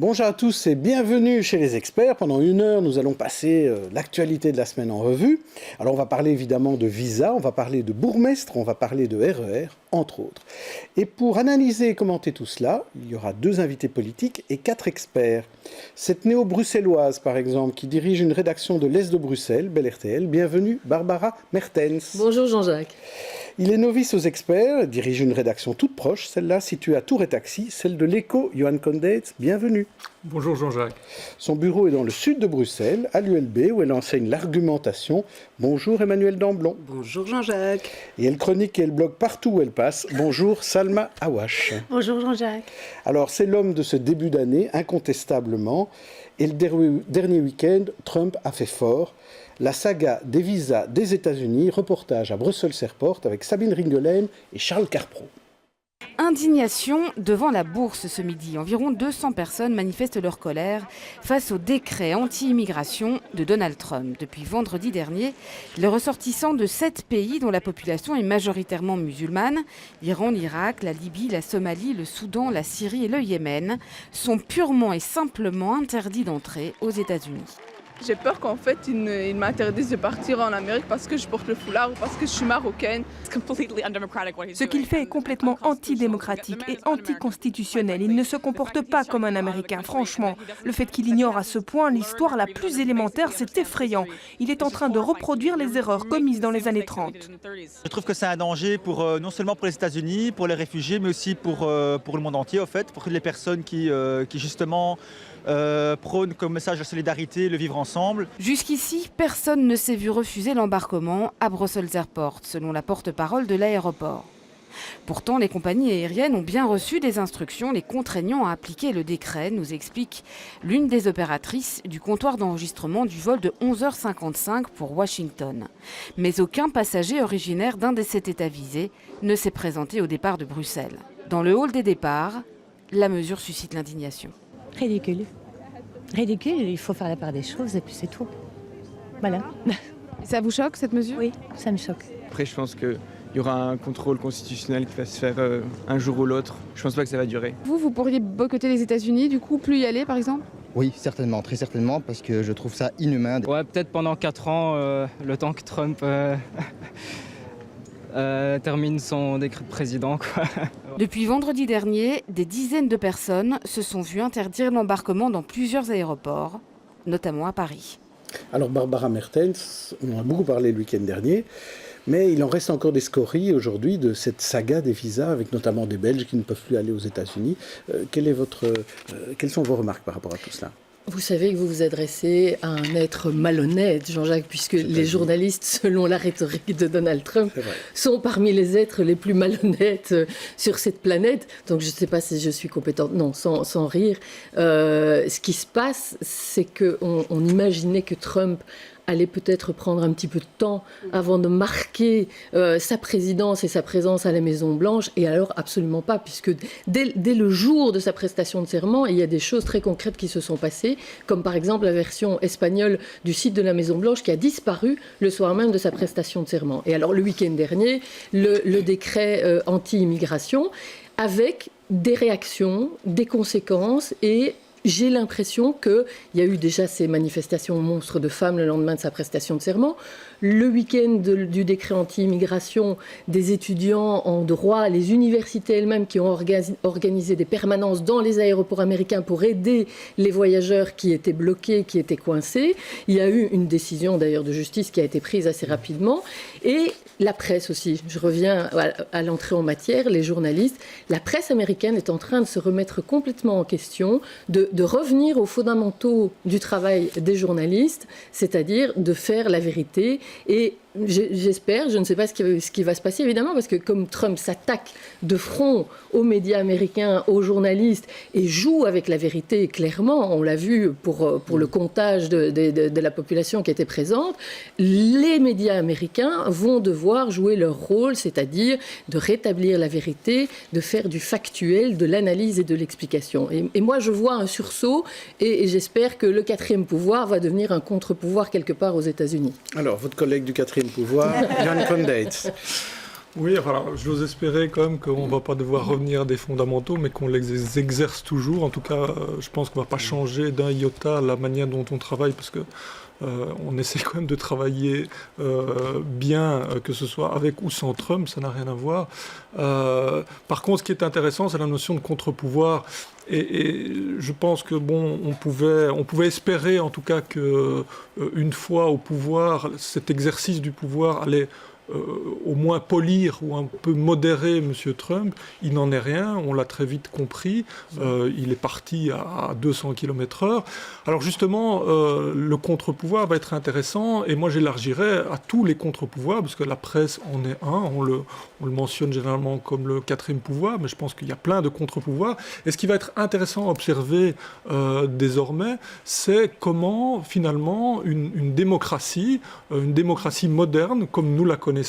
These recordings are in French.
Bonjour à tous et bienvenue chez les experts. Pendant 1 heure, nous allons passer l'actualité de la semaine en revue. Alors on va parler évidemment de visa, on va parler de bourgmestre, on va parler de RER, entre autres. Et pour analyser et commenter tout cela, il y aura 2 invités politiques et 4 experts. Cette néo-bruxelloise, par exemple, qui dirige une rédaction de l'Est de Bruxelles, Bel RTL. Bienvenue, Barbara Mertens. Bonjour Jean-Jacques. Il est novice aux experts, dirige une rédaction toute proche, celle-là située à Tour et Taxi, celle de l'Echo, Johan Condetz. Bienvenue. Bonjour Jean-Jacques. Son bureau est dans le sud de Bruxelles, à l'ULB, où elle enseigne l'argumentation. Bonjour Emmanuel Damblon. Bonjour Jean-Jacques. Et elle chronique et elle blogue partout où elle passe. Bonjour Salma Awash. Bonjour Jean-Jacques. Alors c'est l'homme de ce début d'année, incontestablement. Et le dernier week-end, Trump a fait fort. La saga des visas des États-Unis, reportage à Brussels Airport avec Sabine Ringelen et Charles Carpro. Indignation devant la bourse ce midi. Environ 200 personnes manifestent leur colère face au décret anti-immigration de Donald Trump. Depuis vendredi dernier, les ressortissants de 7 pays dont la population est majoritairement musulmane, l'Iran, l'Irak, la Libye, la Somalie, le Soudan, la Syrie et le Yémen, sont purement et simplement interdits d'entrer aux États-Unis. J'ai peur qu'en fait, ils m'interdisent de partir en Amérique parce que je porte le foulard ou parce que je suis marocaine. Ce qu'il fait est complètement antidémocratique et anticonstitutionnel. Il ne se comporte pas comme un Américain, franchement. Le fait qu'il ignore à ce point l'histoire la plus élémentaire, c'est effrayant. Il est en train de reproduire les erreurs commises dans les années 30. Je trouve que c'est un danger non seulement pour les États-Unis, pour les réfugiés, mais aussi pour le monde entier, en fait, pour les personnes qui justement prônent comme message de solidarité le vivre ensemble. Jusqu'ici, personne ne s'est vu refuser l'embarquement à Brussels Airport, selon la porte-parole de l'aéroport. Pourtant, les compagnies aériennes ont bien reçu des instructions les contraignant à appliquer le décret, nous explique l'une des opératrices du comptoir d'enregistrement du vol de 11h55 pour Washington. Mais aucun passager originaire d'un des 7 États visés ne s'est présenté au départ de Bruxelles. Dans le hall des départs, la mesure suscite l'indignation. Ridicule. Ridicule, il faut faire la part des choses et puis c'est tout. Voilà. Ça vous choque cette mesure ? Oui, ça me choque. Après, je pense qu'il y aura un contrôle constitutionnel qui va se faire un jour ou l'autre. Je pense pas que ça va durer. Vous pourriez boycotter les États-Unis, du coup, plus y aller par exemple ? Oui, certainement, très certainement, parce que je trouve ça inhumain. Ouais, peut-être pendant 4 ans, le temps que Trump termine son décret de président, quoi. Depuis vendredi dernier, des dizaines de personnes se sont vues interdire l'embarquement dans plusieurs aéroports, notamment à Paris. Alors Barbara Mertens, on en a beaucoup parlé le week-end dernier, mais il en reste encore des scories aujourd'hui de cette saga des visas, avec notamment des Belges qui ne peuvent plus aller aux États-Unis. Quelles sont vos remarques par rapport à tout cela ? Vous savez que vous vous adressez à un être malhonnête, Jean-Jacques, puisque les journalistes, selon la rhétorique de Donald Trump, sont parmi les êtres les plus malhonnêtes sur cette planète. Donc je ne sais pas si je suis compétente. Non, sans rire. Ce qui se passe, c'est qu'on imaginait que Trump allait peut-être prendre un petit peu de temps avant de marquer sa présidence et sa présence à la Maison-Blanche, et alors absolument pas, puisque dès le jour de sa prestation de serment, il y a des choses très concrètes qui se sont passées, comme par exemple la version espagnole du site de la Maison-Blanche qui a disparu le soir même de sa prestation de serment. Et alors le week-end dernier, le décret anti-immigration, avec des réactions, des conséquences, et j'ai l'impression qu'il y a eu déjà ces manifestations monstres de femmes le lendemain de sa prestation de serment. Le week-end du décret anti-immigration, des étudiants en droit, les universités elles-mêmes qui ont organisé des permanences dans les aéroports américains pour aider les voyageurs qui étaient bloqués, qui étaient coincés. Il y a eu une décision d'ailleurs de justice qui a été prise assez rapidement. Et la presse aussi, je reviens à l'entrée en matière, les journalistes. La presse américaine est en train de se remettre complètement en question, de revenir aux fondamentaux du travail des journalistes, c'est-à-dire de faire la vérité. Et j'espère, je ne sais pas ce qui va se passer évidemment, parce que comme Trump s'attaque de front aux médias américains, aux journalistes, et joue avec la vérité clairement, on l'a vu pour le comptage de la population qui était présente, les médias américains vont devoir jouer leur rôle, c'est-à-dire de rétablir la vérité, de faire du factuel, de l'analyse et de l'explication. Et moi je vois un sursaut, et j'espère que le 4e pouvoir va devenir un contre-pouvoir quelque part aux États-Unis. Alors, votre collègue du 4e pouvoir, Johan Condetz. Oui, voilà, j'ose espérer quand même qu'on ne va pas devoir revenir à des fondamentaux, mais qu'on les exerce toujours. En tout cas, je pense qu'on ne va pas changer d'un iota la manière dont on travaille, parce que on essaie quand même de travailler bien, que ce soit avec ou sans Trump, ça n'a rien à voir. Par contre, ce qui est intéressant, c'est la notion de contre-pouvoir. Et je pense que on pouvait espérer en tout cas que une fois au pouvoir, cet exercice du pouvoir allait au moins polir ou un peu modérer M. Trump. Il n'en est rien, on l'a très vite compris. Il est parti à 200 km/h. Alors justement, le contre-pouvoir va être intéressant, et moi j'élargirais à tous les contre-pouvoirs, parce que la presse en est un, on le mentionne généralement comme le quatrième pouvoir, mais je pense qu'il y a plein de contre-pouvoirs. Et ce qui va être intéressant à observer désormais, c'est comment finalement une démocratie moderne, comme nous la connaissons,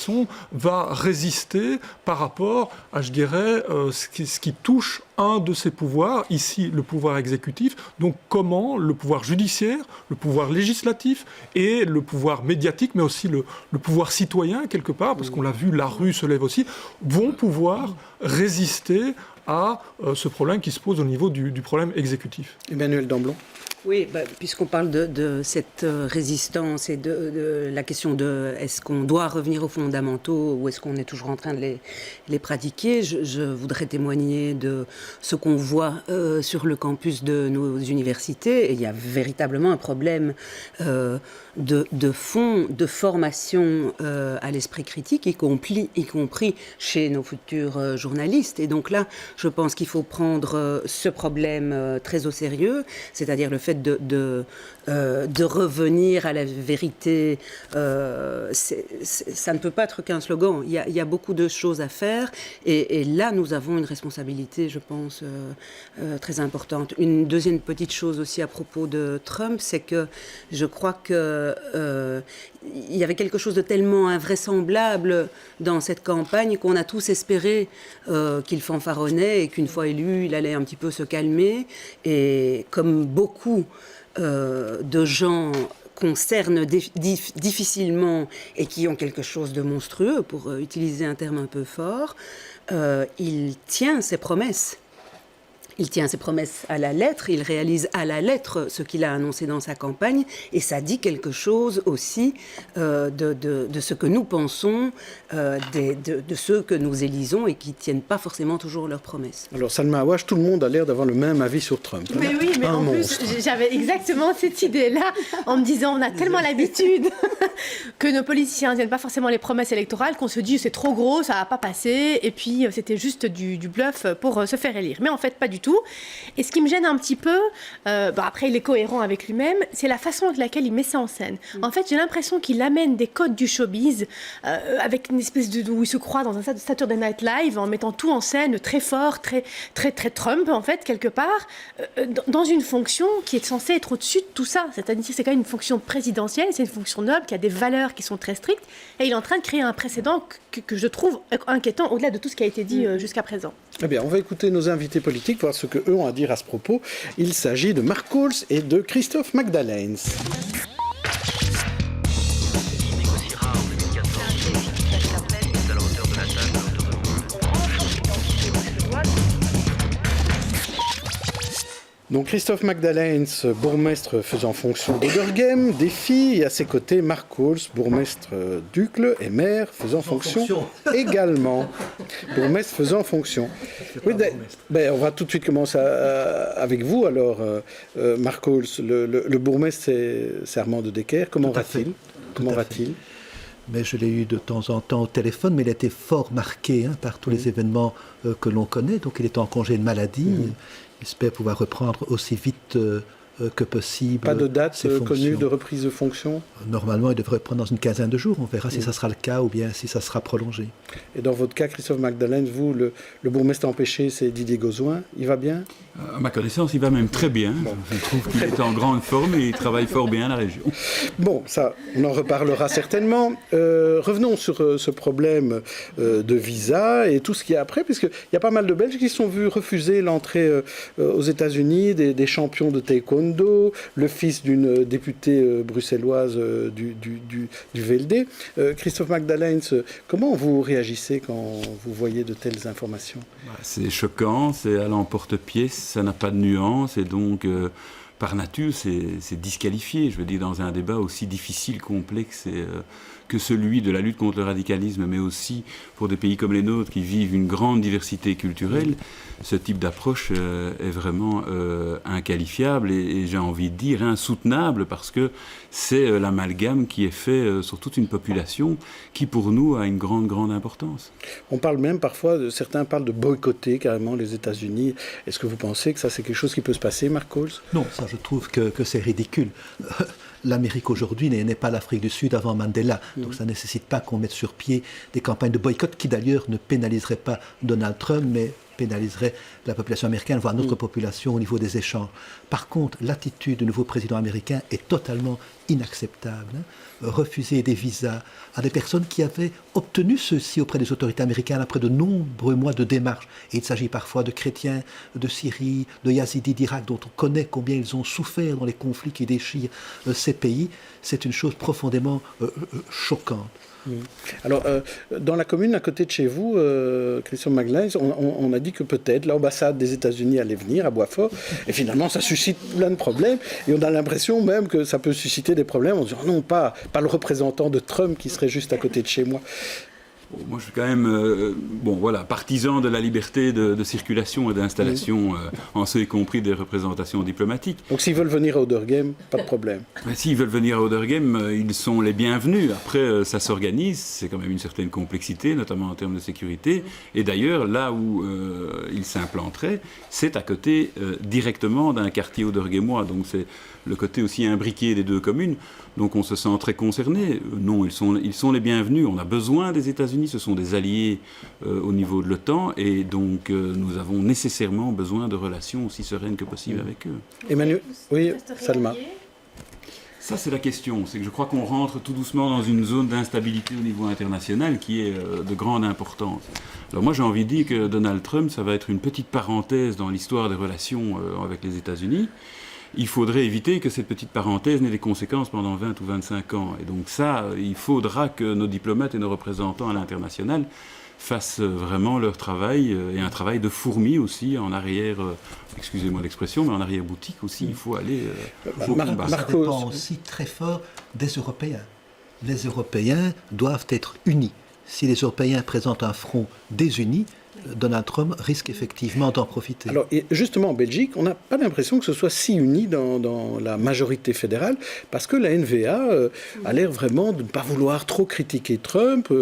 va résister par rapport à, je dirais, ce qui touche un de ces pouvoirs, ici le pouvoir exécutif. Donc comment le pouvoir judiciaire, le pouvoir législatif et le pouvoir médiatique, mais aussi le pouvoir citoyen quelque part, parce qu'on l'a vu, la rue se lève aussi, vont pouvoir résister à ce problème qui se pose au niveau du problème exécutif. Emmanuel Damblon. Oui, puisqu'on parle de cette résistance et de la question de est-ce qu'on doit revenir aux fondamentaux ou est-ce qu'on est toujours en train de les pratiquer, je voudrais témoigner de ce qu'on voit sur le campus de nos universités. Et il y a véritablement un problème de fond, de formation à l'esprit critique, y compris chez nos futurs journalistes. Et donc là, je pense qu'il faut prendre ce problème très au sérieux, c'est-à-dire le fait de revenir à la vérité. Ça ne peut pas être qu'un slogan. Il y a beaucoup de choses à faire, et là nous avons une responsabilité, je pense, très importante. Une deuxième petite chose aussi à propos de Trump, c'est que je crois que il y avait quelque chose de tellement invraisemblable dans cette campagne qu'on a tous espéré qu'il fanfaronnait et qu'une fois élu, il allait un petit peu se calmer. Et comme beaucoup de gens concernent difficilement et qui ont quelque chose de monstrueux, pour utiliser un terme un peu fort, il tient ses promesses. Il tient ses promesses à la lettre, il réalise à la lettre ce qu'il a annoncé dans sa campagne, et ça dit quelque chose aussi de ce que nous pensons, de ceux que nous élisons et qui ne tiennent pas forcément toujours leurs promesses. Alors Salma Awash, tout le monde a l'air d'avoir le même avis sur Trump. Mais oui, mais en plus, j'avais exactement cette idée-là, en me disant on a tellement l'habitude que nos politiciens ne tiennent pas forcément les promesses électorales, qu'on se dit c'est trop gros, ça ne va pas passer, et puis c'était juste du bluff pour se faire élire. Mais en fait, pas du tout. Et ce qui me gêne un petit peu, après il est cohérent avec lui-même, c'est la façon avec laquelle il met ça en scène. En fait, j'ai l'impression qu'il amène des codes du showbiz avec une espèce où il se croit dans un Saturday Night Live, en mettant tout en scène très fort, très, très, très Trump en fait, quelque part, dans une fonction qui est censée être au-dessus de tout ça. C'est-à-dire que c'est quand même une fonction présidentielle, c'est une fonction noble qui a des valeurs qui sont très strictes, et il est en train de créer un précédent que je trouve inquiétant au-delà de tout ce qui a été dit jusqu'à présent. Eh bien, on va écouter nos invités politiques, voir ce qu'eux ont à dire à ce propos. Il s'agit de Mark Coles et de Christophe Magdalens. Donc Christophe Magdalens, bourgmestre faisant fonction d'Oderghem, défi, et à ses côtés Mark Coles, bourgmestre d'Uccle et maire faisant fonction également. Bourgmestre faisant fonction. Oui, on va tout de suite commencer avec vous. Alors, Mark Coles, le bourgmestre, c'est Armand de Decker. Comment va-t-il ? Mais je l'ai eu de temps en temps au téléphone, mais il a été fort marqué par tous les événements que l'on connaît. Donc il est en congé de maladie. J'espère pouvoir reprendre aussi vite que possible. Pas de date connue de reprise de fonction ? Normalement, il devrait reprendre dans une quinzaine de jours. On verra si ça sera le cas ou bien si ça sera prolongé. Et dans votre cas, Christophe Magdalens, vous, le bourgmestre empêché, c'est Didier Gauzoin. Il va bien ? À ma connaissance, il va même très bien. Je trouve qu'il est en grande forme et il travaille fort bien la région. Bon, ça, on en reparlera certainement. Revenons sur ce problème de visa et tout ce qu'il y a après, puisqu'il y a pas mal de Belges qui se sont vus refuser l'entrée aux États-Unis, des champions de taekwondo, le fils d'une députée bruxelloise du VLD. Christophe Magdalens, comment vous réagissez quand vous voyez de telles informations? C'est choquant, c'est à l'emporte-pièce, ça n'a pas de nuance et donc par nature c'est disqualifié. Je veux dire, dans un débat aussi difficile, complexe que celui de la lutte contre le radicalisme, mais aussi pour des pays comme les nôtres qui vivent une grande diversité culturelle, ce type d'approche est vraiment inqualifiable et j'ai envie de dire insoutenable, parce que c'est l'amalgame qui est fait sur toute une population qui pour nous a une grande importance. On parle même parfois, certains parlent de boycotter carrément les États-Unis. Est-ce que vous pensez que ça c'est quelque chose qui peut se passer, Marc Coles? Non, ça je trouve que c'est ridicule. L'Amérique aujourd'hui n'est pas l'Afrique du Sud avant Mandela, donc ça ne nécessite pas qu'on mette sur pied des campagnes de boycott qui d'ailleurs ne pénaliseraient pas Donald Trump, mais pénaliserait la population américaine, voire notre population au niveau des échanges. Par contre, l'attitude du nouveau président américain est totalement inacceptable. Refuser des visas à des personnes qui avaient obtenu ceux-ci auprès des autorités américaines après de nombreux mois de démarches. Et il s'agit parfois de chrétiens de Syrie, de Yazidis d'Irak, dont on connaît combien ils ont souffert dans les conflits qui déchirent ces pays. C'est une chose profondément choquante. Alors, dans la commune à côté de chez vous, Christophe Magdalens, on a dit que peut-être l'ambassade des États-Unis allait venir à Boisfort, et finalement ça suscite plein de problèmes, et on a l'impression même que ça peut susciter des problèmes en disant non, pas le représentant de Trump qui serait juste à côté de chez moi. Moi, je suis quand même partisan de la liberté de circulation et d'installation, en ce y compris des représentations diplomatiques. Donc s'ils veulent venir à Auderghem, pas de problème. Mais s'ils veulent venir à Auderghem, ils sont les bienvenus. Après, ça s'organise, c'est quand même une certaine complexité, notamment en termes de sécurité. Et d'ailleurs, là où ils s'implanteraient, c'est à côté directement d'un quartier auderghemois. Donc c'est le côté aussi imbriqué des deux communes. Donc on se sent très concerné. Non, ils sont les bienvenus. On a besoin des États-Unis, ce sont des alliés au niveau de l'OTAN, et donc nous avons nécessairement besoin de relations aussi sereines que possible avec eux. Emmanuel, oui, Salma. Ça, c'est la question. C'est que je crois qu'on rentre tout doucement dans une zone d'instabilité au niveau international qui est de grande importance. Alors moi, j'ai envie de dire que Donald Trump, ça va être une petite parenthèse dans l'histoire des relations avec les États-Unis. Il faudrait éviter que cette petite parenthèse n'ait des conséquences pendant 20 ou 25 ans. Et donc ça, il faudra que nos diplomates et nos représentants à l'international fassent vraiment leur travail, et un travail de fourmi aussi, en arrière, excusez-moi l'expression, mais en arrière-boutique aussi, il faut aller au combat. Ça dépend aussi très fort des Européens. Les Européens doivent être unis. Si les Européens présentent un front désuni, Donald Trump risque effectivement d'en profiter. Alors, justement, en Belgique, on n'a pas l'impression que ce soit si uni dans la majorité fédérale, parce que la NVA a l'air vraiment de ne pas vouloir trop critiquer Trump,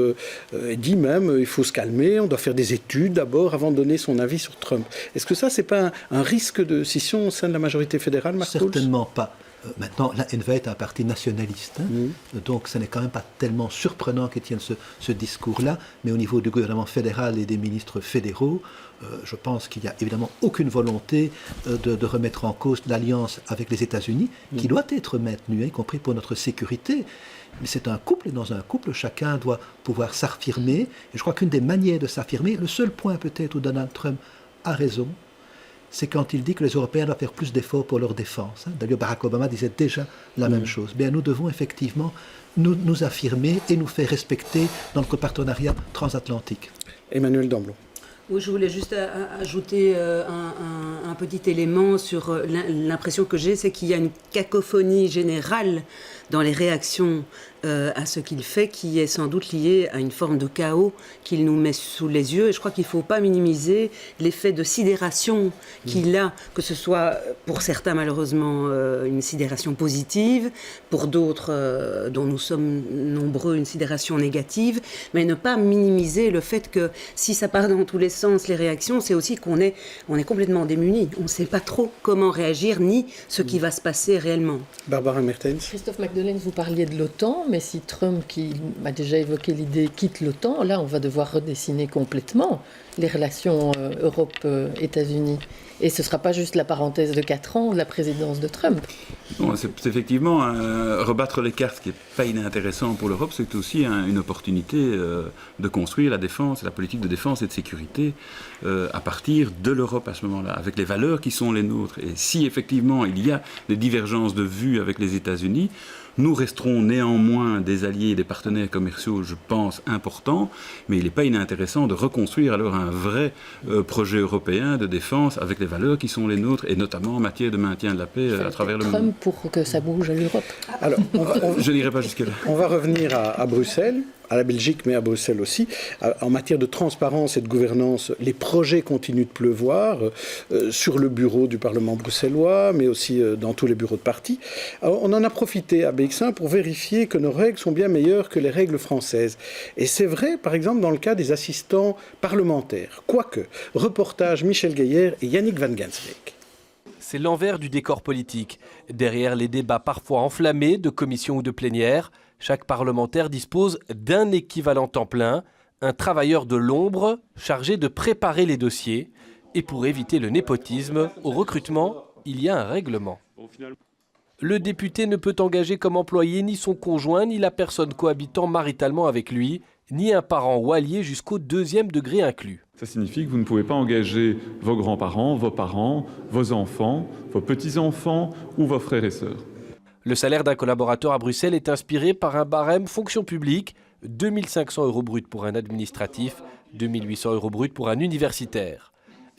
et dit même il faut se calmer, on doit faire des études d'abord avant de donner son avis sur Trump. Est-ce que ça, c'est pas un risque de scission au sein de la majorité fédérale, Marc Coles ? Certainement pas. Maintenant, la NVA est un parti nationaliste, donc ce n'est quand même pas tellement surprenant qu'ils tiennent ce discours-là, mais au niveau du gouvernement fédéral et des ministres fédéraux, je pense qu'il n'y a évidemment aucune volonté de remettre en cause l'alliance avec les États-Unis, qui doit être maintenue, y compris pour notre sécurité. Mais c'est un couple, et dans un couple, chacun doit pouvoir s'affirmer. Et je crois qu'une des manières de s'affirmer, le seul point peut-être où Donald Trump a raison, c'est quand il dit que les Européens doivent faire plus d'efforts pour leur défense. D'ailleurs, Barack Obama disait déjà la même chose. Bien, nous devons effectivement nous affirmer et nous faire respecter dans notre partenariat transatlantique. Emmanuel Damblon. Oui, je voulais juste ajouter un petit élément sur l'impression que j'ai, c'est qu'il y a une cacophonie générale dans les réactions à ce qu'il fait, qui est sans doute liée à une forme de chaos qu'il nous met sous les yeux. Et je crois qu'il ne faut pas minimiser l'effet de sidération qu'il a, que ce soit pour certains malheureusement une sidération positive, pour d'autres dont nous sommes nombreux une sidération négative, mais ne pas minimiser le fait que si ça part dans tous les sens, les réactions, c'est aussi qu'on est complètement démunis. On ne sait pas trop comment réagir, ni ce qui va se passer réellement. Barbara Mertens. Christophe Magdalens, vous parliez de l'OTAN, mais si Trump, qui a déjà évoqué l'idée, quitte l'OTAN, là, on va devoir redessiner complètement les relations Europe-États-Unis. Et ce ne sera pas juste la parenthèse de 4 ans de la présidence de Trump. Bon, c'est effectivement rebattre les cartes, ce qui n'est pas inintéressant pour l'Europe, c'est aussi une opportunité de construire la défense, la politique de défense et de sécurité à partir de l'Europe à ce moment-là, avec les valeurs qui sont les nôtres. Et si effectivement il y a des divergences de vues avec les États-Unis, nous resterons néanmoins des alliés et des partenaires commerciaux, je pense, importants, mais il n'est pas inintéressant de reconstruire alors un vrai projet européen de défense avec les valeurs qui sont les nôtres, et notamment en matière de maintien de la paix à travers le monde. Trump pour que ça bouge à l'Europe. Alors, je n'irai pas jusque-là. On va revenir à Bruxelles, à la Belgique, mais à Bruxelles aussi. En matière de transparence et de gouvernance, les projets continuent de pleuvoir sur le bureau du Parlement bruxellois, mais aussi dans tous les bureaux de parti. Alors, on en a profité à BX1 pour vérifier que nos règles sont bien meilleures que les règles françaises. Et c'est vrai, par exemple, dans le cas des assistants parlementaires. Quoique, reportage Michel Gaillard et Yannick Van Gansbeek. C'est l'envers du décor politique. Derrière les débats parfois enflammés de commission ou de plénière, chaque parlementaire dispose d'un équivalent temps plein, un travailleur de l'ombre chargé de préparer les dossiers. Et pour éviter le népotisme, au recrutement, il y a un règlement. Le député ne peut engager comme employé ni son conjoint, ni la personne cohabitant maritalement avec lui, ni un parent ou allié jusqu'au 2e degré inclus. Ça signifie que vous ne pouvez pas engager vos grands-parents, vos parents, vos enfants, vos petits-enfants ou vos frères et sœurs. Le salaire d'un collaborateur à Bruxelles est inspiré par un barème fonction publique, 2 500 € brut pour un administratif, 2 800 € brut pour un universitaire.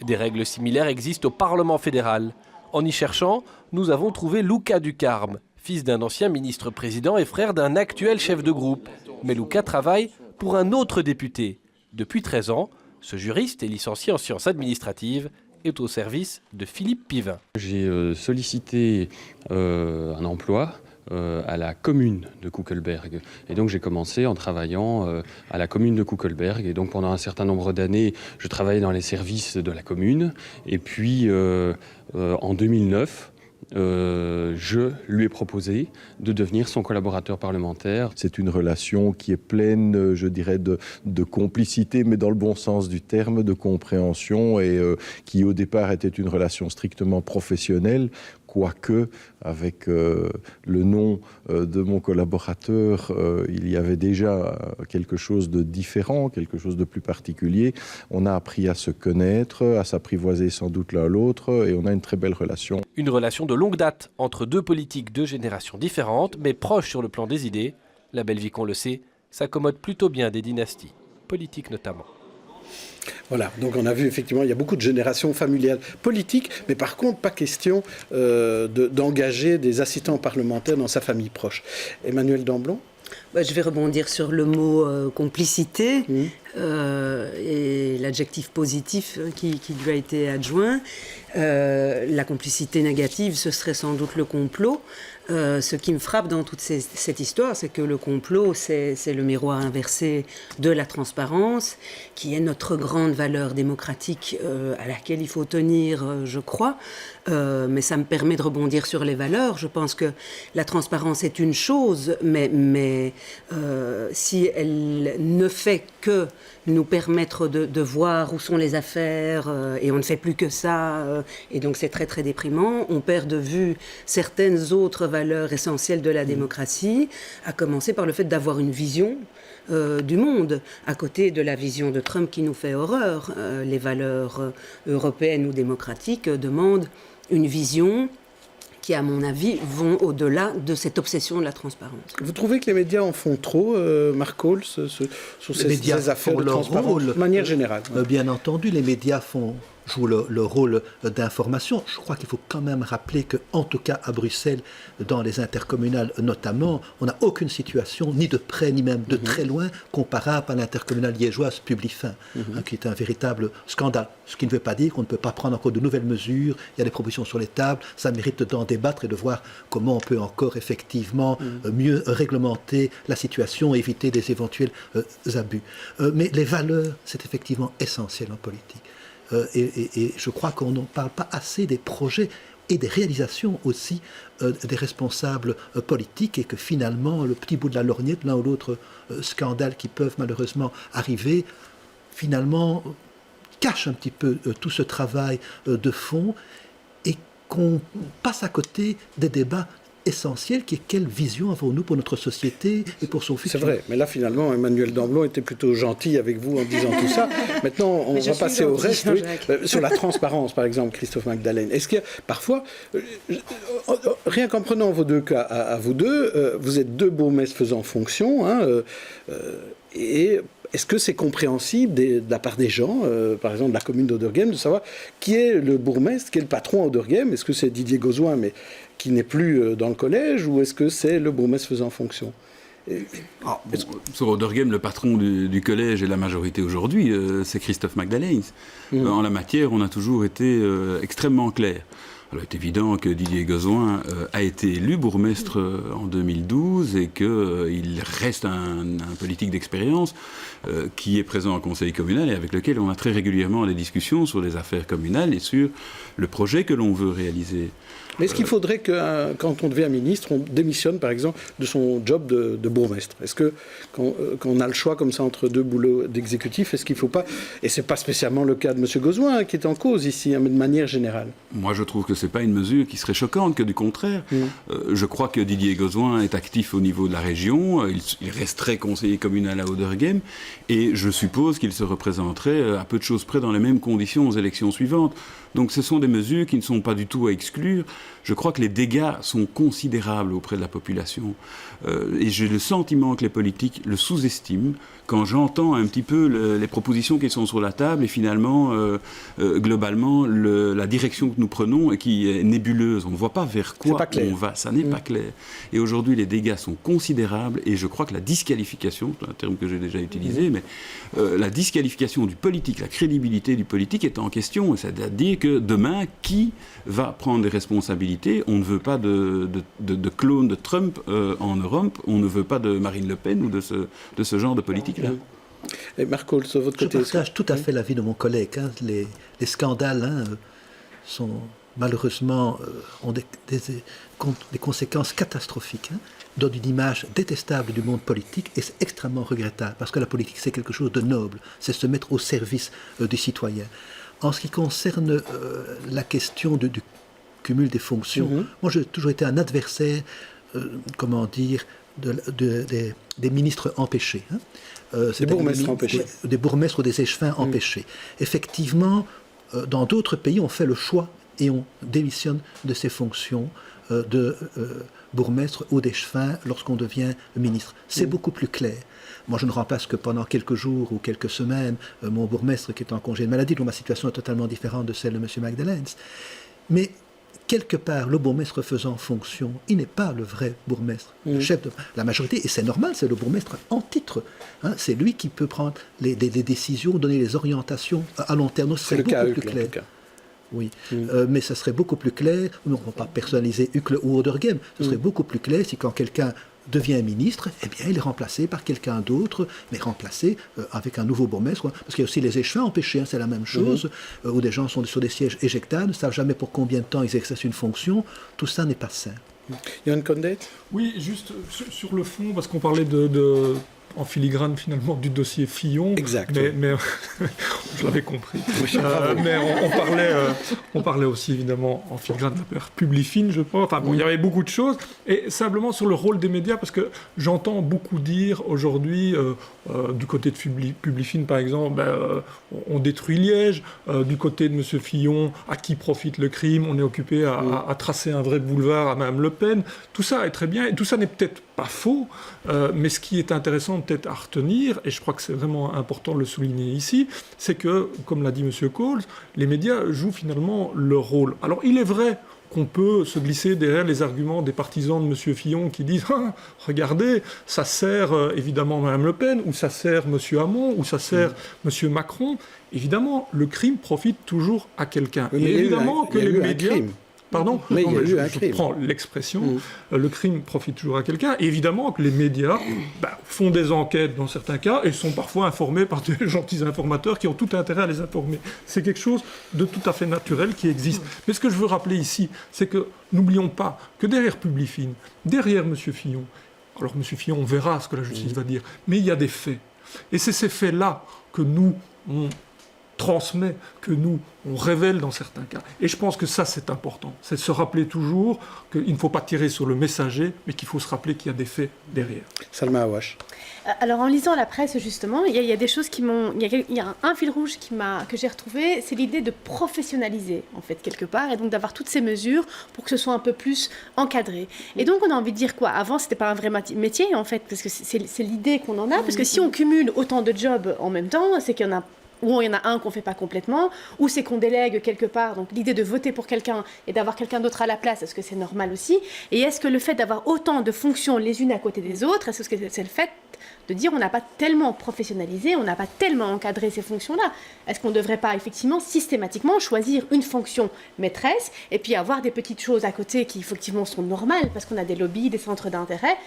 Des règles similaires existent au Parlement fédéral. En y cherchant, nous avons trouvé Luca Ducarme, fils d'un ancien ministre-président et frère d'un actuel chef de groupe. Mais Luca travaille pour un autre député. Depuis 13 ans, ce juriste est licencié en sciences administratives est au service de Philippe Pivin. J'ai sollicité un emploi à la commune de Kuckelberg. Et donc j'ai commencé en travaillant à la commune de Kuckelberg. Et donc pendant un certain nombre d'années, je travaillais dans les services de la commune. Et puis en 2009, je lui ai proposé de devenir son collaborateur parlementaire. C'est une relation qui est pleine, je dirais, de complicité, mais dans le bon sens du terme, de compréhension, et qui au départ était une relation strictement professionnelle, quoique avec le nom de mon collaborateur, il y avait déjà quelque chose de différent, quelque chose de plus particulier. On a appris à se connaître, à s'apprivoiser sans doute l'un l'autre, et on a une très belle relation. Une relation de longue date entre deux politiques de générations différentes, mais proches sur le plan des idées. La Belgique, on le sait, s'accommode plutôt bien des dynasties, politiques notamment. Voilà, donc on a vu effectivement, il y a beaucoup de générations familiales politiques, mais par contre, pas question d'engager des assistants parlementaires dans sa famille proche. Emmanuel Damblon ? Je vais rebondir sur le mot complicité et l'adjectif positif qui lui a été adjoint. La complicité négative, ce serait sans doute le complot. Ce qui me frappe dans toute cette histoire, c'est que le complot, c'est le miroir inversé de la transparence, qui est notre grande valeur démocratique à laquelle il faut tenir, je crois. Mais ça me permet de rebondir sur les valeurs. Je pense que la transparence est une chose, mais si elle ne fait que nous permettre de voir où sont les affaires, et on ne fait plus que ça, et donc c'est très très déprimant, on perd de vue certaines autres valeurs essentielles de la démocratie, à commencer par le fait d'avoir une vision du monde, à côté de la vision de Trump qui nous fait horreur. Les valeurs européennes ou démocratiques demandent une vision qui, à mon avis, vont au-delà de cette obsession de la transparence. Vous trouvez que les médias en font trop, Marc Cole, sur ces affaires de transparence, de manière générale? Bien entendu, les médias jouent le rôle d'information. Je crois qu'il faut quand même rappeler qu'en tout cas à Bruxelles, dans les intercommunales notamment, on n'a aucune situation, ni de près ni même de très loin, comparable à l'intercommunale liégeoise Publifin, qui est un véritable scandale. Ce qui ne veut pas dire qu'on ne peut pas prendre encore de nouvelles mesures. Il y a des propositions sur les tables, ça mérite d'en débattre et de voir comment on peut encore effectivement mieux réglementer la situation, éviter des éventuels abus. Mais les valeurs, c'est effectivement essentiel en politique. Et je crois qu'on n'en parle pas assez des projets et des réalisations aussi des responsables politiques, et que finalement, le petit bout de la lorgnette, l'un ou l'autre scandale qui peuvent malheureusement arriver, finalement cache un petit peu tout ce travail de fond et qu'on passe à côté des débats essentiels qui est quelle vision avons-nous pour notre société et pour son futur. C'est vrai, mais là finalement Emmanuel Damblon était plutôt gentil avec vous en disant tout ça. Maintenant on va passer au reste. Oui. Sur la transparence par exemple, Christophe Magdalène. Est-ce qu'il y a parfois, rien qu'en prenant vos deux cas à vous deux, vous êtes deux bourgmestres faisant fonction, et est-ce que c'est compréhensible de la part des gens, par exemple de la commune d'Auderghem, de savoir qui est le bourgmestre, qui est le patron à Auderghem? Est-ce que c'est Didier Gauzoin, mais qui n'est plus dans le collège, ou est-ce que c'est le bourgmestre faisant fonction? Sur Auderghem, le patron du collège et la majorité aujourd'hui, c'est Christophe Magdalène. En la matière, on a toujours été extrêmement clair. Alors, il est évident que Didier Gauzoin a été élu bourgmestre en 2012 et qu'il reste un politique d'expérience qui est présent au conseil communal et avec lequel on a très régulièrement des discussions sur les affaires communales et sur le projet que l'on veut réaliser. Mais est-ce qu'il faudrait que, quand on devient ministre, on démissionne par exemple de son job de bourgmestre? Est-ce que quand on a le choix comme ça entre deux boulots d'exécutif, est-ce qu'il ne faut pas, et ce n'est pas spécialement le cas de M. Gauzoin qui est en cause ici, de manière générale? Moi je trouve que ce n'est pas une mesure qui serait choquante, que du contraire. Je crois que Didier Gauzoin est actif au niveau de la région, il resterait conseiller communal à Auderghem, et je suppose qu'il se représenterait à peu de choses près dans les mêmes conditions aux élections suivantes. Donc ce sont des mesures qui ne sont pas du tout à exclure. Je crois que les dégâts sont considérables auprès de la population. Et j'ai le sentiment que les politiques le sous-estiment quand j'entends un petit peu les propositions qui sont sur la table et finalement, globalement, la direction que nous prenons et qui est nébuleuse. On ne voit pas vers quoi on va. Ça n'est pas clair. Et aujourd'hui, les dégâts sont considérables et je crois que la disqualification, c'est un terme que j'ai déjà utilisé, mais la disqualification du politique, la crédibilité du politique est en question. C'est-à-dire que demain, qui va prendre des responsabilités? On ne veut pas de clone de Trump en Europe, on ne veut pas de Marine Le Pen ou de ce genre de politique-là. Et Marc Holz, de votre côté, je partage tout à fait l'avis de mon collègue. Les scandales sont malheureusement ont des conséquences catastrophiques, donnent une image détestable du monde politique et c'est extrêmement regrettable parce que la politique c'est quelque chose de noble, c'est se mettre au service du citoyen. En ce qui concerne la question du cumul des fonctions, moi j'ai toujours été un adversaire, des ministres empêchés. Des bourgmestres empêchés. Des bourgmestres ou des échevins empêchés. Effectivement, dans d'autres pays, on fait le choix et on démissionne de ses fonctions de bourgmestre ou d'échevin lorsqu'on devient ministre. C'est beaucoup plus clair. Moi, je ne remplace que pendant quelques jours ou quelques semaines mon bourgmestre qui est en congé de maladie, dont ma situation est totalement différente de celle de M. Magdalène. Mais quelque part, le bourgmestre faisant fonction, il n'est pas le vrai bourgmestre, le chef de la majorité, et c'est normal, c'est le bourgmestre en titre. C'est lui qui peut prendre les décisions, donner les orientations à long terme. C'est le cas Uccle, en tout cas. Oui, mais ça serait beaucoup plus clair, on ne va pas personnaliser Uccle ou Auderghem, ce serait beaucoup plus clair si quand quelqu'un devient ministre, eh bien il est remplacé par quelqu'un d'autre, mais remplacé avec un nouveau bourgmestre, parce qu'il y a aussi les échevins empêchés, c'est la même chose, où des gens sont sur des sièges éjectables, ne savent jamais pour combien de temps ils exercent une fonction, tout ça n'est pas sain. Yann Condet? Oui, juste sur le fond, parce qu'on parlait en filigrane finalement du dossier Fillon. Exact. Mais je l'avais compris. Mais on parlait aussi évidemment en filigrane de l'affaire Publifin, je pense. Enfin bon, il y avait beaucoup de choses. Et simplement sur le rôle des médias, parce que j'entends beaucoup dire aujourd'hui, du côté de Publifin par exemple, on détruit Liège. Du côté de M. Fillon, à qui profite le crime? On est occupé à tracer un vrai boulevard à Mme Le Pen. Tout ça est très bien. Et tout ça n'est peut-être pas faux. Mais ce qui est intéressant peut-être à retenir, et je crois que c'est vraiment important de le souligner ici, c'est que, comme l'a dit M. Coles, les médias jouent finalement leur rôle. Alors il est vrai qu'on peut se glisser derrière les arguments des partisans de M. Fillon qui disent « Regardez, ça sert évidemment Mme Le Pen, ou ça sert M. Hamon, ou ça sert M. Macron ». Évidemment, le crime profite toujours à quelqu'un. Oui, et évidemment que les médias... Pardon, mais je prends l'expression, le crime profite toujours à quelqu'un. Et évidemment que les médias font des enquêtes dans certains cas et sont parfois informés par des gentils informateurs qui ont tout intérêt à les informer. C'est quelque chose de tout à fait naturel qui existe. Mais ce que je veux rappeler ici, c'est que n'oublions pas que derrière Publifin, derrière M. Fillon, alors M. Fillon, on verra ce que la justice va dire, mais il y a des faits. Et c'est ces faits-là que nous, on transmet, que nous, on révèle dans certains cas. Et je pense que ça, c'est important. C'est de se rappeler toujours qu'il ne faut pas tirer sur le messager, mais qu'il faut se rappeler qu'il y a des faits derrière. Salma Awash. Alors en lisant la presse justement, il y a des choses qui m'ont... Il y a un fil rouge que j'ai retrouvé, c'est l'idée de professionnaliser en fait quelque part, et donc d'avoir toutes ces mesures pour que ce soit un peu plus encadré. Et donc on a envie de dire quoi? Avant c'était pas un vrai métier en fait, parce que c'est l'idée qu'on en a, parce que si on cumule autant de jobs en même temps, c'est qu'il y en a... ou il y en a un qu'on ne fait pas complètement, ou c'est qu'on délègue quelque part. Donc l'idée de voter pour quelqu'un et d'avoir quelqu'un d'autre à la place, est-ce que c'est normal aussi? Et est-ce que le fait d'avoir autant de fonctions les unes à côté des autres, est-ce que c'est le fait de dire on n'a pas tellement professionnalisé, on n'a pas tellement encadré ces fonctions-là? Est-ce qu'on ne devrait pas effectivement systématiquement choisir une fonction maîtresse et puis avoir des petites choses à côté qui effectivement sont normales parce qu'on a des lobbies, des centres d'intérêt?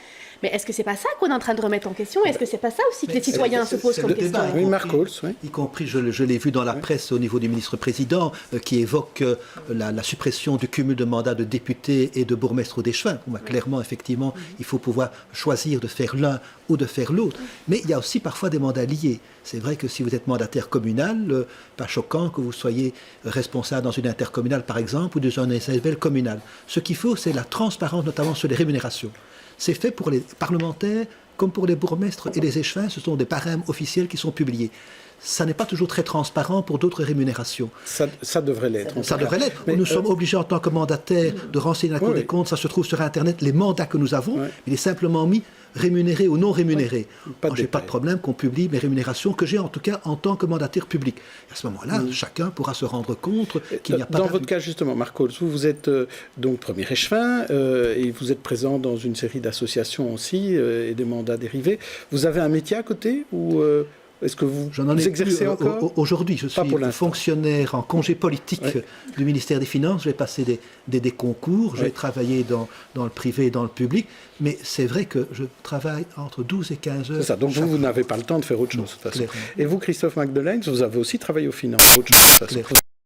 Mais est-ce que c'est pas ça qu'on est en train de remettre en question? Est-ce que c'est pas ça aussi que les citoyens se posent comme question? Oui, Marc Holtz, oui. Y compris, je l'ai vu dans la presse au niveau du ministre-président qui évoque la suppression du cumul de mandats de députés et de bourgmestres d'échevins. Clairement, effectivement, il faut pouvoir choisir de faire l'un ou de faire l'autre. Mais il y a aussi parfois des mandats liés. C'est vrai que si vous êtes mandataire communal, pas choquant que vous soyez responsable dans une intercommunale, par exemple, ou dans un SAVL communal. Ce qu'il faut, c'est la transparence, notamment sur les rémunérations. C'est fait pour les parlementaires comme pour les bourgmestres et les échevins. Ce sont des barèmes officiels qui sont publiés. Ça n'est pas toujours très transparent pour d'autres rémunérations. Ça devrait l'être. Ça devrait l'être. Nous sommes obligés en tant que mandataires de renseigner la Cour des comptes. Ça se trouve sur Internet, les mandats que nous avons. Il est simplement mis rémunérés ou non rémunérés. Je n'ai pas de problème qu'on publie mes rémunérations que j'ai en tout cas en tant que mandataire public. À ce moment-là, chacun pourra se rendre compte qu'il n'y a pas... Dans votre cas, justement, Marc Holtz, vous êtes donc premier échevin et vous êtes présent dans une série d'associations aussi et des mandats dérivés. Vous avez un métier à côté ou... Est-ce que vous exercez encore? Aujourd'hui, je suis fonctionnaire en congé politique du ministère des Finances. Je vais passer des concours, je vais travailler dans le privé et dans le public. Mais c'est vrai que je travaille entre 12 et 15 heures. C'est ça, donc vous n'avez pas le temps de faire autre chose. De toute façon. Et vous, Christophe Magdelaine, vous avez aussi travaillé aux finances.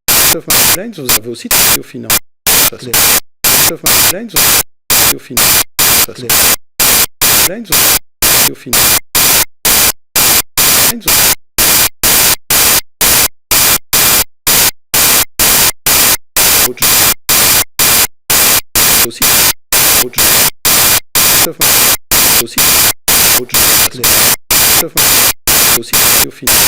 Christophe Magdelaine, vous avez aussi travaillé aux finances. Christophe Magdelaine, vous avez travaillé aux finances. Magdelaine, vous avez travaillé aux finances. Aussi au final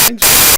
Angel.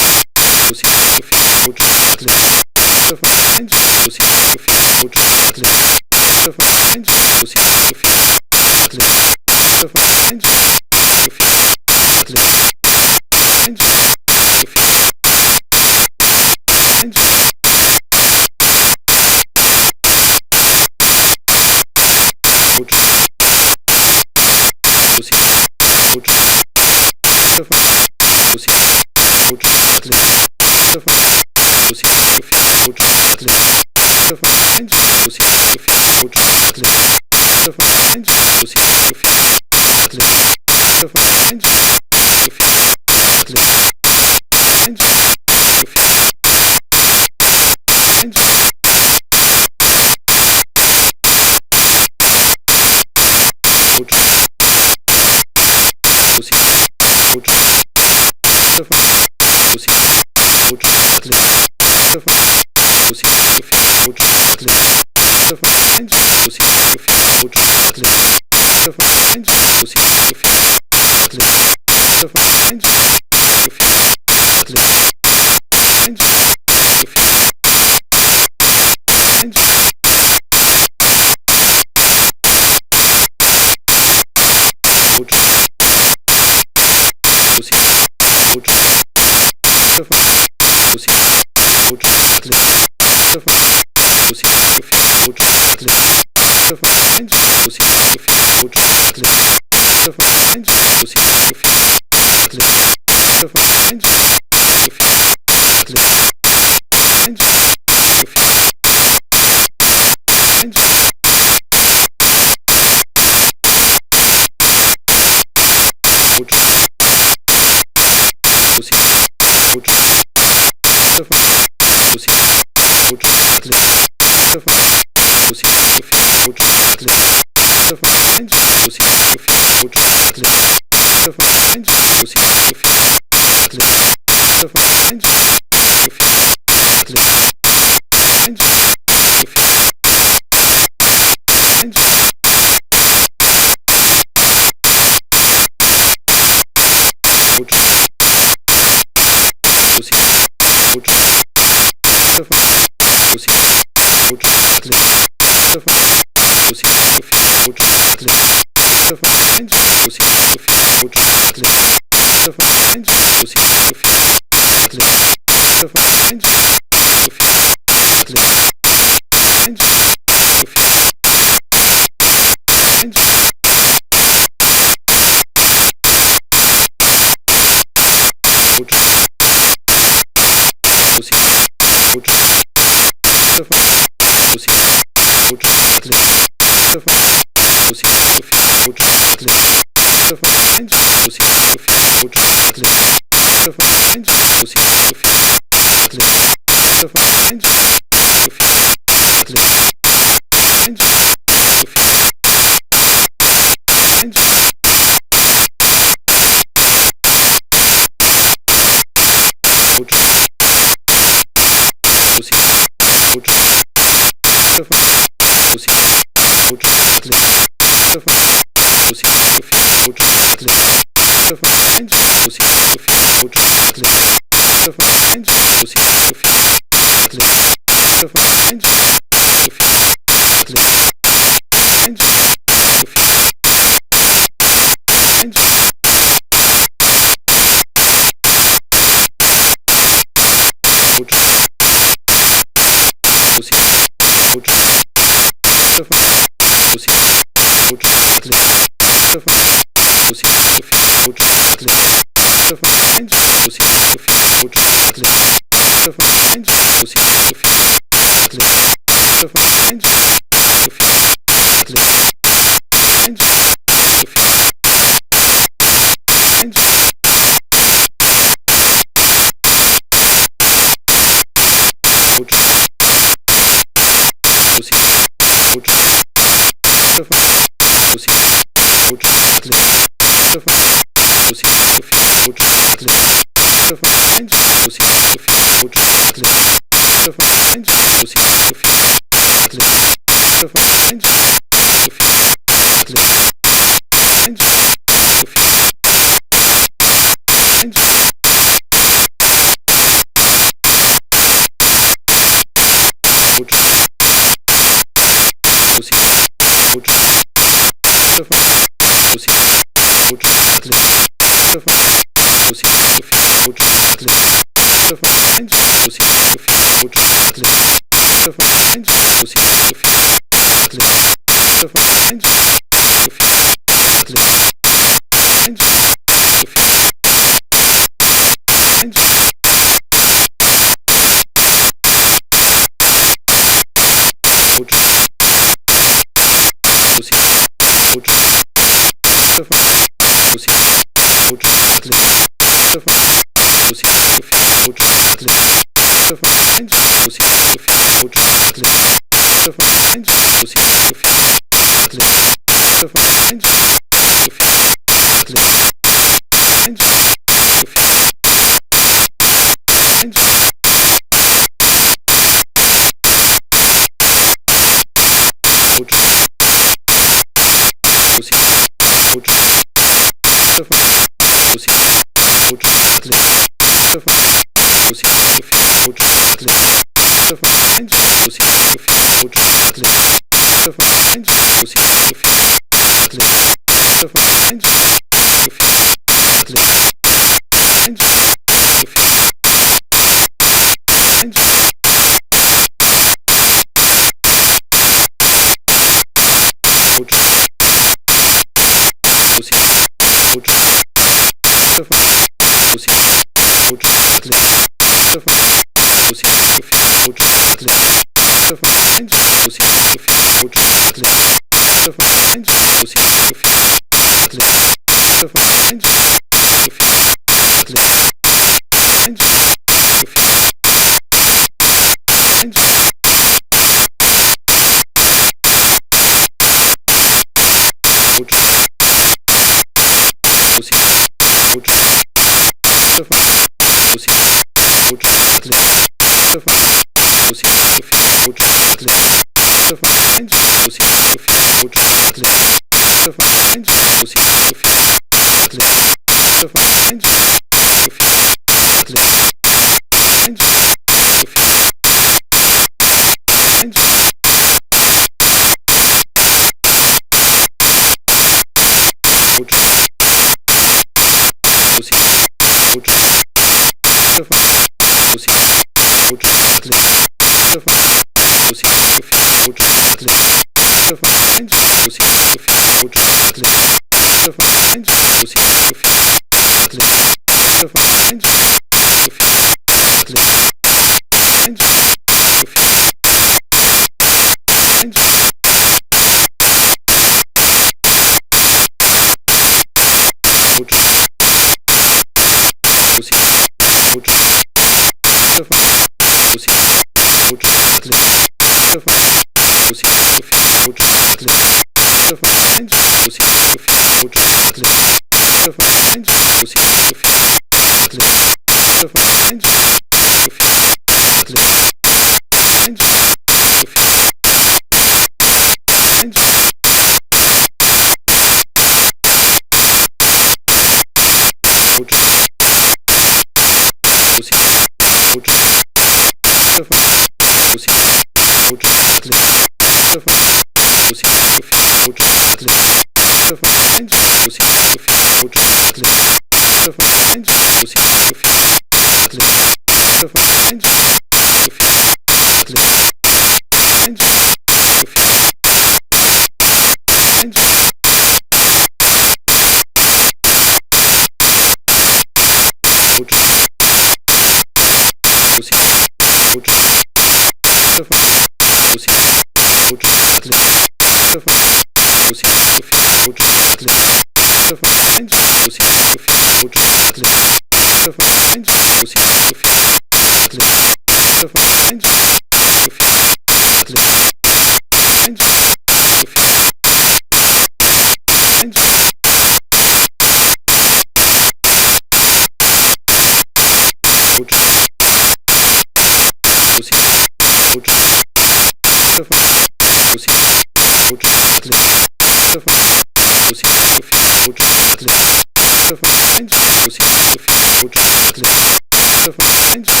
aussi